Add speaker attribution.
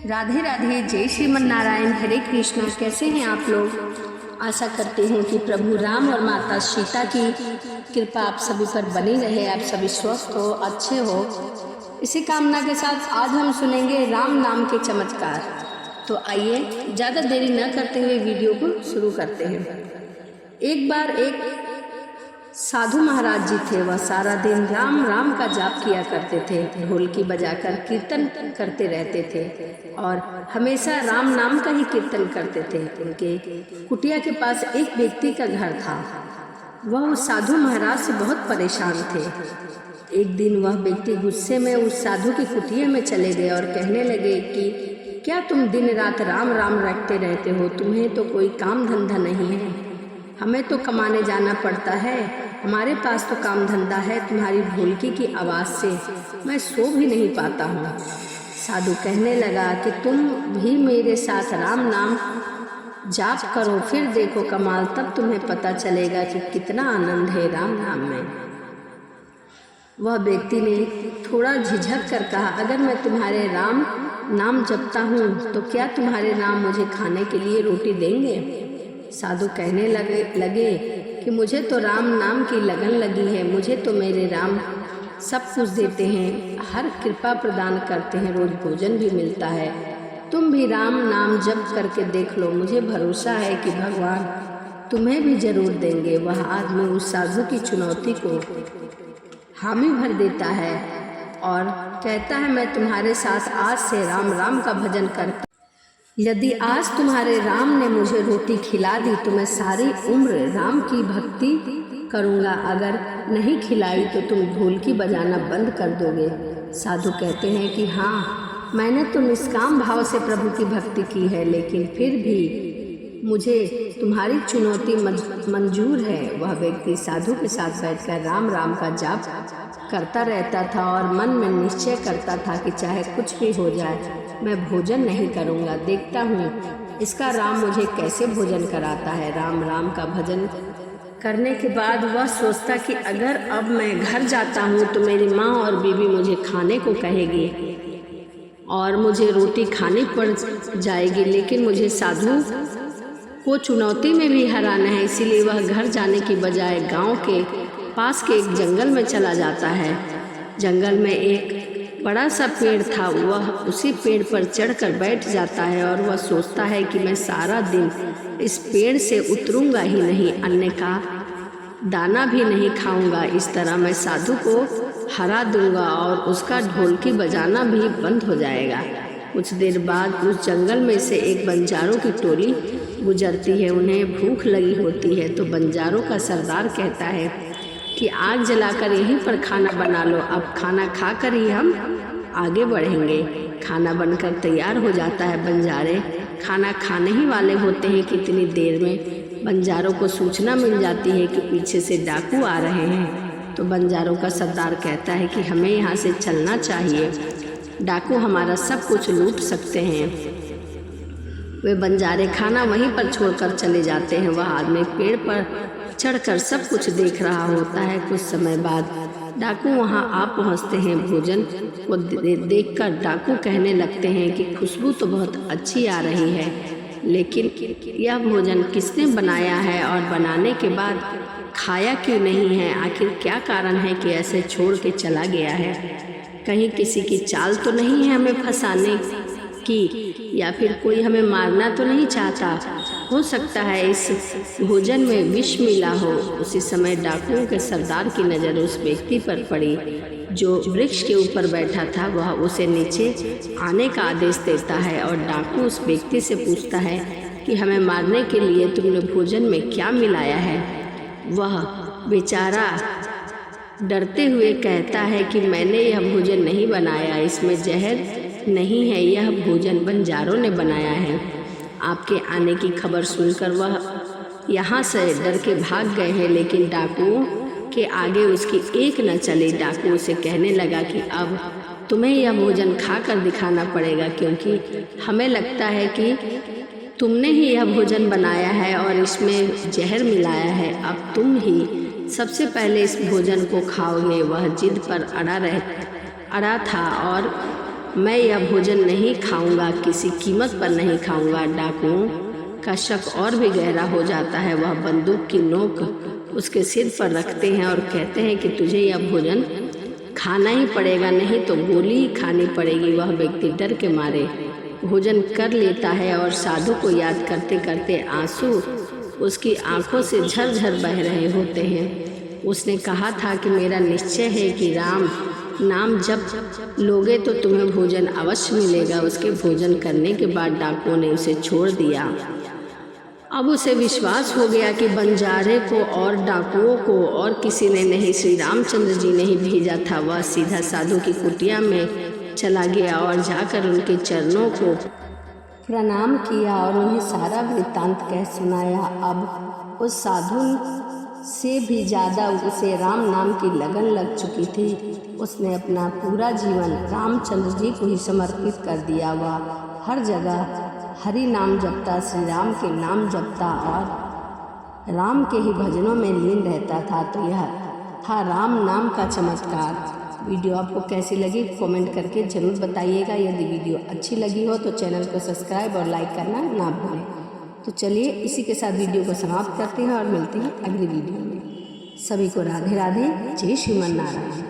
Speaker 1: राधे राधे, जय श्रीमन नारायण, हरे कृष्णा। कैसे हैं आप लोग? आशा करती हूँ कि प्रभु राम और माता सीता की कृपा आप सभी पर बनी रहे, आप सभी स्वस्थ हो, अच्छे हो। इसी कामना के साथ आज हम सुनेंगे राम नाम के चमत्कार। तो आइए ज़्यादा देरी न करते हुए वीडियो को शुरू करते हैं। एक बार एक साधु महाराज जी थे। वह सारा दिन राम राम का जाप किया करते थे, ढोलकी बजाकर कीर्तन करते रहते थे और हमेशा राम नाम का ही कीर्तन करते थे। उनके कुटिया के पास एक व्यक्ति का घर था। वह उस साधु महाराज से बहुत परेशान थे। एक दिन वह व्यक्ति गुस्से में उस साधु की कुटिया में चले गए और कहने लगे कि क्या तुम दिन रात राम राम रटते रहते हो? तुम्हें तो कोई काम धंधा नहीं है, हमें तो कमाने जाना पड़ता है, हमारे पास तो काम धंधा है। तुम्हारी ढोलकी की आवाज़ से मैं सो भी नहीं पाता हूँ। साधु कहने लगा कि तुम भी मेरे साथ राम नाम जाप करो, फिर देखो कमाल, तब तुम्हें पता चलेगा कि कितना आनंद है राम नाम में। वह व्यक्ति ने थोड़ा झिझक कर कहा, अगर मैं तुम्हारे राम नाम जपता हूँ तो क्या तुम्हारे राम मुझे खाने के लिए रोटी देंगे? साधु कहने लगे कि मुझे तो राम नाम की लगन लगी है, मुझे तो मेरे राम सब कुछ देते हैं, हर कृपा प्रदान करते हैं, रोज भोजन भी मिलता है। तुम भी राम नाम जप करके देख लो, मुझे भरोसा है कि भगवान तुम्हें भी जरूर देंगे। वह आदमी उस साधु की चुनौती को हामी भर देता है और कहता है, मैं तुम्हारे साथ आज से राम राम का भजन करता, यदि आज तुम्हारे राम ने मुझे रोटी खिला दी तो मैं सारी उम्र राम की भक्ति करूँगा, अगर नहीं खिलाई तो तुम ढोलकी बजाना बंद कर दोगे। साधु कहते हैं कि हाँ, मैंने तो निष्काम भाव से प्रभु की भक्ति की है, लेकिन फिर भी मुझे तुम्हारी चुनौती मंजूर है। वह व्यक्ति साधु के साथ बैठकर राम राम का जाप करता रहता था और मन में निश्चय करता था कि चाहे कुछ भी हो जाए मैं भोजन नहीं करूँगा, देखता हूँ इसका राम मुझे कैसे भोजन कराता है। राम राम का भजन करने के बाद वह सोचता कि अगर अब मैं घर जाता हूँ तो मेरी माँ और बीवी मुझे खाने को कहेगी और मुझे रोटी खानी पड़ जाएगी, लेकिन मुझे साधु को चुनौती में भी हराना है। इसीलिए वह घर जाने की बजाय गांव के पास के एक जंगल में चला जाता है। जंगल में एक बड़ा सा पेड़ था, वह उसी पेड़ पर चढ़कर बैठ जाता है और वह सोचता है कि मैं सारा दिन इस पेड़ से उतरूंगा ही नहीं, अन्न का दाना भी नहीं खाऊंगा। इस तरह मैं साधु को हरा दूंगा और उसका ढोलकी बजाना भी बंद हो जाएगा। कुछ देर बाद उस जंगल में से एक बंजारों की टोली गुजरती है। उन्हें भूख लगी होती है तो बंजारों का सरदार कहता है कि आग जलाकर यहीं पर खाना बना लो, अब खाना खाकर ही हम आगे बढ़ेंगे। खाना बनकर तैयार हो जाता है। बंजारे खाना खाने ही वाले होते हैं। कितनी देर में बंजारों को सूचना मिल जाती है कि पीछे से डाकू आ रहे हैं। तो बंजारों का सरदार कहता है कि हमें यहाँ से चलना चाहिए, डाकू हमारा सब कुछ लूट सकते हैं। वे बंजारे खाना वहीं पर छोड़कर चले जाते हैं। वह आदमी पेड़ पर चढ़कर सब कुछ देख रहा होता है। कुछ समय बाद डाकू वहां आ पहुंचते हैं। भोजन को देखकर डाकू कहने लगते हैं कि खुशबू तो बहुत अच्छी आ रही है, लेकिन यह भोजन किसने बनाया है और बनाने के बाद खाया क्यों नहीं है? आखिर क्या कारण है कि ऐसे छोड़ के चला गया है? कहीं किसी की चाल तो नहीं है हमें फंसाने की, या फिर कोई हमें मारना तो नहीं चाहता? हो सकता है इस भोजन में विष मिला हो। उसी समय डाकुओं के सरदार की नज़र उस व्यक्ति पर पड़ी जो वृक्ष के ऊपर बैठा था। वह उसे नीचे आने का आदेश देता है और डाकू उस व्यक्ति से पूछता है कि हमें मारने के लिए तुमने भोजन में क्या मिलाया है? वह बेचारा डरते हुए कहता है कि मैंने यह भोजन नहीं बनाया, इसमें जहर नहीं है, यह भोजन बंजारों ने बनाया है। आपके आने की खबर सुनकर वह यहाँ से डर के भाग गए हैं, लेकिन डाकुओं के आगे उसकी एक न चली। डाकू उसे कहने लगा कि अब तुम्हें यह भोजन खाकर दिखाना पड़ेगा, क्योंकि हमें लगता है कि तुमने ही यह भोजन बनाया है और इसमें जहर मिलाया है। अब तुम ही सबसे पहले इस भोजन को खाओगे। वह जिद पर अड़ा था और मैं यह भोजन नहीं खाऊंगा, किसी कीमत पर नहीं खाऊंगा। डाकुओं का शक और भी गहरा हो जाता है। वह बंदूक की नोक उसके सिर पर रखते हैं और कहते हैं कि तुझे यह भोजन खाना ही पड़ेगा, नहीं तो गोली ही खानी पड़ेगी। वह व्यक्ति डर के मारे भोजन कर लेता है और साधु को याद करते करते आंसू उसकी आंखों से झरझर बह रहे होते हैं। उसने कहा था कि मेरा निश्चय है कि राम नाम जब लोगे तो तुम्हें भोजन अवश्य मिलेगा। उसके भोजन करने के बाद डाकुओं ने उसे छोड़ दिया। अब उसे विश्वास हो गया कि बंजारे को और डाकुओं को और किसी ने नहीं, श्री रामचंद्र जी ने ही भेजा था। वह सीधा साधु की कुटिया में चला गया और जाकर उनके चरणों को प्रणाम किया और उन्हें सारा वृत्तांत कह सुनाया। अब उस साधु से भी ज़्यादा उसे राम नाम की लगन लग चुकी थी। उसने अपना पूरा जीवन रामचंद्र जी को ही समर्पित कर दिया। वह हर जगह हरि नाम जपता, श्री राम के नाम जपता और राम के ही भजनों में लीन रहता था। तो यह था राम नाम का चमत्कार। वीडियो आपको कैसी लगी कमेंट करके ज़रूर बताइएगा। यदि वीडियो अच्छी लगी हो तो चैनल को सब्सक्राइब और लाइक करना ना भूलें। तो चलिए इसी के साथ वीडियो को समाप्त करते हैं और मिलते हैं अगली वीडियो में। सभी को राधे राधे, जय श्रीमन नारायण।